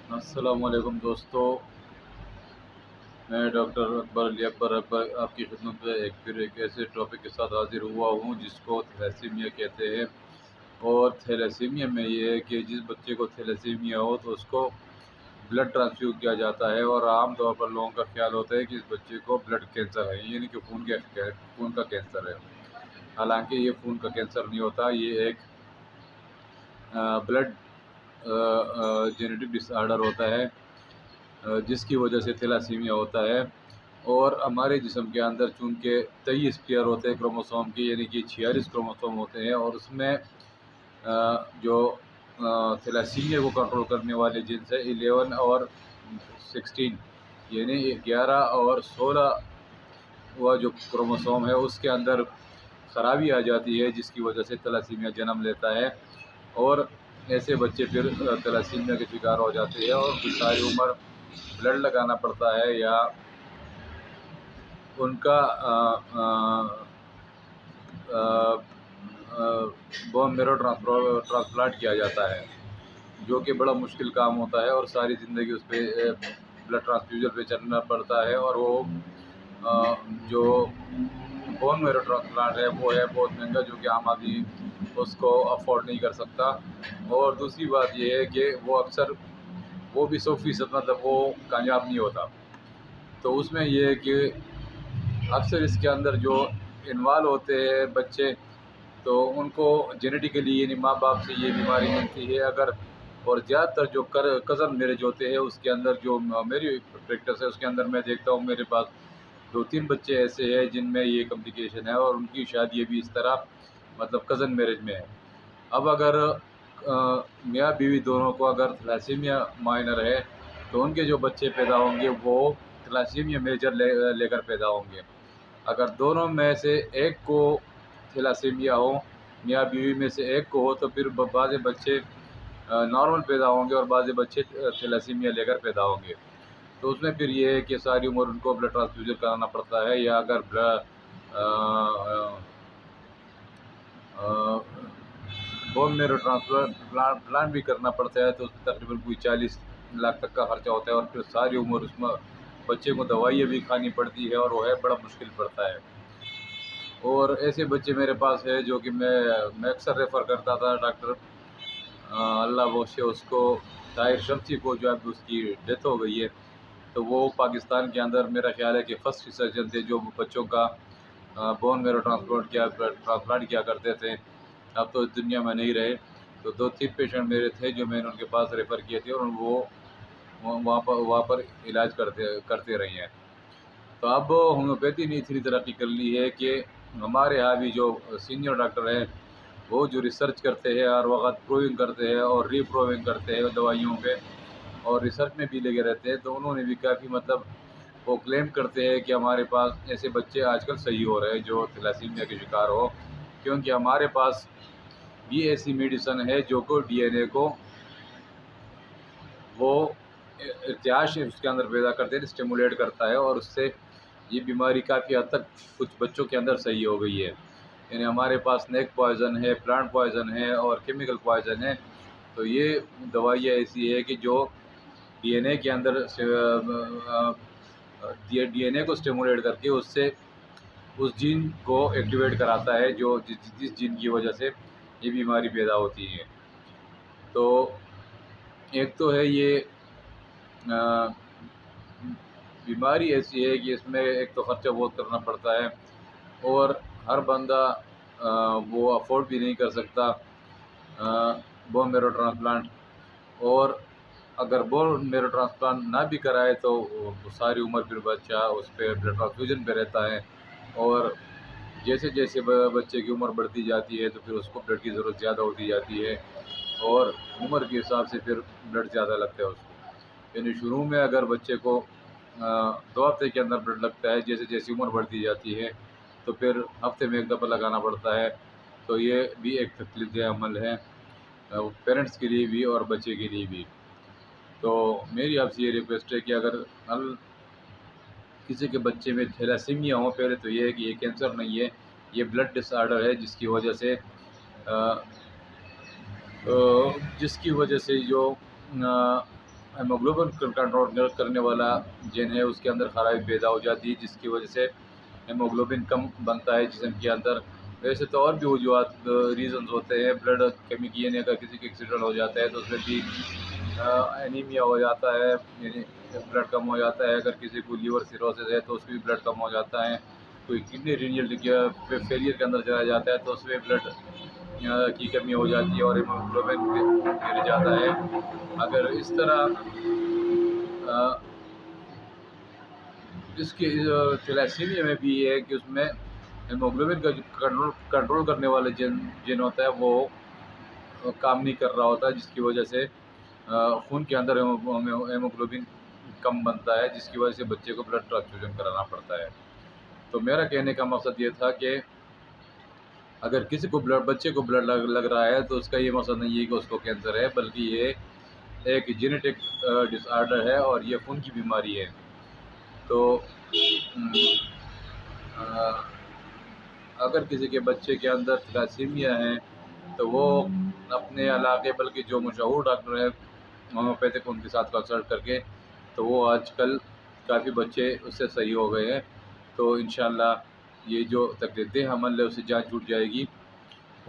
السلام علیکم دوستو، میں ڈاکٹر اکبر علی اکبر آپ کی خدمت میں ایک ایسے ٹاپک کے ساتھ حاضر ہوا ہوں جس کو تھیلیسیمیا کہتے ہیں۔ اور تھیلیسیمیا میں یہ ہے کہ جس بچے کو تھیلیسیمیا ہو تو اس کو بلڈ ٹرانسفیوز کیا جاتا ہے، اور عام طور پر لوگوں کا خیال ہوتا ہے کہ اس بچے کو بلڈ کینسر ہے، یعنی کہ خون کا کینسر ہے۔ حالانکہ یہ خون کا کینسر نہیں ہوتا، یہ ایک بلڈ جینیٹک ڈس آرڈر ہوتا ہے جس کی وجہ سے تھیلیسیمیا ہوتا ہے۔ اور ہمارے جسم کے اندر چونکہ 23 پیئر ہوتے ہیں کروموسوم کے، یعنی کہ 46 کروموسوم ہوتے ہیں، اور اس میں جو تھیلیسیمیا کو کنٹرول کرنے والے جنس ہے 11 اور 16، یعنی 11 اور 16 وہ جو کروموسوم ہے اس کے اندر خرابی آ جاتی ہے، جس کی وجہ سے تھیلیسیمیا جنم لیتا ہے۔ اور ایسے بچے پھر تھیلیسیمیا کے شکار ہو جاتے ہیں، اور پھر ساری عمر بلڈ لگانا پڑتا ہے، یا ان کا بون میرو ٹرانسپلانٹ کیا جاتا ہے، جو کہ بڑا مشکل کام ہوتا ہے، اور ساری زندگی اس پہ بلڈ ٹرانسفیوژن پہ چلنا پڑتا ہے۔ اور وہ جو بون میرو ٹرانسپلانٹ ہے وہ ہے بہت مہنگا، جو کہ عام آدمی اس کو افورڈ نہیں کر سکتا۔ اور دوسری بات یہ ہے کہ وہ اکثر وہ بھی 100% مطلب وہ کامیاب نہیں ہوتا۔ تو اس میں یہ ہے کہ اکثر اس کے اندر جو انوالو ہوتے ہیں بچے، تو ان کو جینیٹیکلی یعنی ماں باپ سے یہ بیماری ملتی ہے اگر۔ اور زیادہ تر جو کزن میرج ہوتے ہیں اس کے اندر، جو میری پریکٹس ہے اس کے اندر میں دیکھتا ہوں میرے پاس 2-3 بچے ایسے ہیں جن میں یہ کمپلیکیشن ہے، اور ان کی شادی بھی اس طرح مطلب کزن میرج میں ہے۔ اب اگر میاں بیوی دونوں کو اگر تھیلیسیمیا مائنر ہے تو ان کے جو بچے پیدا ہوں گے وہ تھیلیسیمیا میجر لے کر پیدا ہوں گے۔ اگر دونوں میں سے ایک کو تھیلیسیمیا ہو، میاں بیوی میں سے ایک کو ہو، تو پھر بعض بچے نارمل پیدا ہوں گے اور بعض بچے تھیلیسیمیا لے کر پیدا ہوں گے۔ تو اس میں پھر یہ ہے کہ ساری عمر ان کو بلڈ ٹرانسفیوژن کرانا پڑتا ہے، یا اگر بون میرو ٹرانسپلانٹ بھی کرنا پڑتا ہے، تو اس میں تقریباً کوئی 40 لاکھ تک کا خرچہ ہوتا ہے، اور پھر ساری عمر اس میں بچے کو دوائیاں بھی کھانی پڑتی ہے، اور وہ ہے بڑا مشکل پڑتا ہے۔ اور ایسے بچے میرے پاس ہے جو کہ میں اکثر ریفر کرتا تھا ڈاکٹر اللہ بخشے اس کو، طاہر شمسی کو، جو اب اس کی ڈیتھ ہو گئی ہے۔ تو وہ پاکستان کے اندر میرا خیال ہے کہ فرسٹ سرجن تھے جو بچوں کا بون میرو ٹرانسپلانٹ کیا کرتے تھے۔ اب تو اس دنیا میں نہیں رہے۔ تو 2-3 پیشنٹ میرے تھے جو میں نے ان کے پاس ریفر کیے تھے، اور وہ وہاں پر علاج کرتے رہے ہیں۔ تو اب ہومیوپیتھی نے اتنی ترقی کر لی ہے کہ ہمارے یہاں بھی جو سینئر ڈاکٹر ہیں وہ جو ریسرچ کرتے ہیں ہر وقت، پروونگ کرتے ہیں اور ری پروونگ کرتے ہیں دوائیوں پہ، اور ریسرچ میں بھی لگے رہتے ہیں۔ تو انہوں نے بھی کافی مطلب وہ کلیم کرتے ہیں کہ ہمارے پاس ایسے بچے آج کل صحیح ہو رہے ہیں جو تھیلیسیمیا کے شکار ہو، کیونکہ ہمارے پاس بھی ایسی میڈیسن ہے جو کو ڈی این اے کو وہ ارتعاش اس کے اندر پیدا کرتے ہیں، اسٹیمولیٹ کرتا ہے، اور اس سے یہ بیماری کافی حد تک کچھ بچوں کے اندر صحیح ہو گئی ہے۔ یعنی ہمارے پاس نیک پوائزن ہے، پلانٹ پوائزن ہے، اور کیمیکل پوائزن ہے۔ تو یہ دوائیاں ایسی ہے کہ جو ڈی این اے کے اندر ڈی این اے کو اسٹیمولیٹ کر کے اس سے اس جین کو ایکٹیویٹ کراتا ہے، جو جس جین کی وجہ سے یہ بیماری پیدا ہوتی ہے۔ تو ایک تو ہے یہ بیماری ایسی ہے کہ اس میں ایک تو خرچہ بہت کرنا پڑتا ہے، اور ہر بندہ وہ افورڈ بھی نہیں کر سکتا بون میرو ٹرانسپلانٹ۔ اور اگر بون میرو ٹرانسپلانٹ نہ بھی کرائے تو ساری عمر پھر بچہ اس پہ بلڈ ٹرانسفیوژن پہ رہتا ہے، اور جیسے جیسے بچے کی عمر بڑھتی جاتی ہے تو پھر اس کو بلڈ کی ضرورت زیادہ ہوتی جاتی ہے، اور عمر کے حساب سے پھر بلڈ زیادہ لگتا ہے اس کو۔ یعنی شروع میں اگر بچے کو 2 ہفتے کے اندر بلڈ لگتا ہے، جیسے جیسی عمر بڑھتی جاتی ہے تو پھر ہفتے میں 1 دفعہ لگانا پڑتا ہے۔ تو یہ بھی ایک تکلیف دہ عمل ہے پیرنٹس کے لیے بھی اور بچے کے لیے بھی۔ تو میری آپ سے یہ ریکویسٹ ہے کہ اگر کسی کے بچے میں تھیلیسیمیا ہو، پہلے تو یہ ہے کہ یہ کینسر نہیں ہے، یہ بلڈ ڈس آرڈر ہے، جس کی وجہ سے جو ہیموگلوبن کنٹرول کرنے والا جن ہے اس کے اندر خرابی پیدا ہو جاتی ہے، جس کی وجہ سے ہیموگلوبن کم بنتا ہے جسم کے اندر۔ ویسے تو اور بھی وجوہات ریزنز ہوتے ہیں، بلڈ کمی کی، یعنی اگر کسی کا ایکسیڈنٹ ہو جاتا ہے تو اس میں بھی انیمیا ہو جاتا ہے، یعنی بلڈ کم ہو جاتا ہے۔ اگر کسی کو لیور سیروسس ہے تو اس میں بھی بلڈ کم ہو جاتا ہے۔ کوئی کڈنی رینیل فیلئر کے اندر چلا جاتا ہے تو اس میں بلڈ کی کمی ہو جاتی ہے اور ہیموگلوبن گر جاتا ہے۔ اگر اس طرح اس کے تھیلیسیمیا میں بھی یہ ہے کہ اس میں ہیموگلوبن کا جو کنٹرول کرنے والا جن ہوتا ہے وہ کام نہیں کر رہا ہوتا، جس کی وجہ سے خون کے اندر ہیموگلوبن کم بنتا ہے، جس کی وجہ سے بچے کو بلڈ ٹرانسفیوژن کرانا پڑتا ہے۔ تو میرا کہنے کا مقصد یہ تھا کہ اگر کسی کو بچے کو بلڈ لگ رہا ہے تو اس کا یہ مقصد نہیں ہے کہ اس کو کینسر ہے، بلکہ یہ ایک جینیٹک ڈس آرڈر ہے اور یہ خون کی بیماری ہے۔ تو اگر کسی کے بچے کے اندر تھیلیسیمیا ہے تو وہ اپنے علاقے بلکہ جو مشہور ڈاکٹر ہیں ہومیوپیتھک، ان کے ساتھ کنسلٹ کر کے، تو وہ آج کل کافی بچے اس سے صحیح ہو گئے ہیں۔ تو انشاءاللہ یہ جو تکلیف حمل ہے اس سے جان چھوٹ جائے گی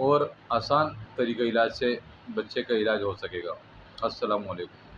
اور آسان طریقہ علاج سے بچے کا علاج ہو سکے گا۔ السلام علیکم۔